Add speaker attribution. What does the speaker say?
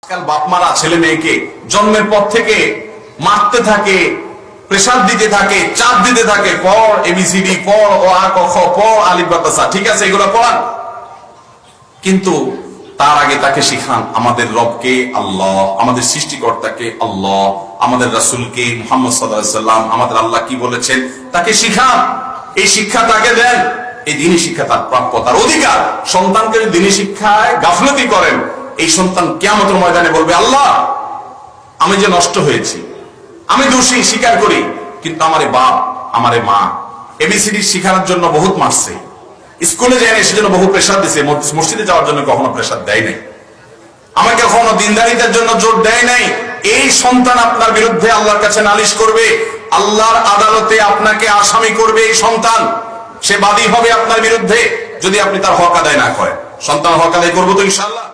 Speaker 1: আজকাল বাপ মারা ছেলে মেয়েকে জন্মের পর থেকে মারতে থাকে, প্রেসার দিতে থাকে, চাপ দিতে থাকে, পড় এবিসিডি, পড় ও আ ক খ, পড় আলিফ বা তা সা, ঠিক আছে এগুলো পড়ান, কিন্তু তার আগে তাকে শিখান আমাদের রবকে আল্লাহ, আমাদের সৃষ্টিকর্তাকে আল্লাহ, আমাদের রাসূলকে মুহাম্মদ সাল্লাল্লাহু আলাইহি ওয়াসাল্লাম, আমাদের আল্লাহ কি বলেছেন তাকে শিখান। এই শিক্ষা তাকে দেন, এই দ্বীনি শিক্ষা তার প্রাপ্য, তার অধিকার। সন্তানকে যদি দ্বীনি শিক্ষায় গাফলতি করেন, এই সন্তান কিয়ামতের ময়দানে বলবে, আল্লাহ আমি যে নষ্ট হয়েছি, আমি দোষী স্বীকার করি, কিন্তু আমারে বাপ আমারে মা এবিসিডি শিখানোর জন্য বহুত মারছে, স্কুলে যায়নি সেজন্য বহু প্রেসার দিছে, মসজিদে যাওয়ার জন্য কখনো প্রেসার দেয় নাই, আমাকে কখনো দিনদারিতার জন্য জোর দেয় নাই। এই সন্তান আপনার বিরুদ্ধে আল্লাহর কাছে নালিশ করবে, আল্লাহর আদালতে আপনাকে আসামি করবে। এই সন্তান সে বাদী হবে আপনার বিরুদ্ধে যদি আপনি তার হক আদায় না করেন। সন্তান হক আদায় করবো তো ইনশাআল্লাহ।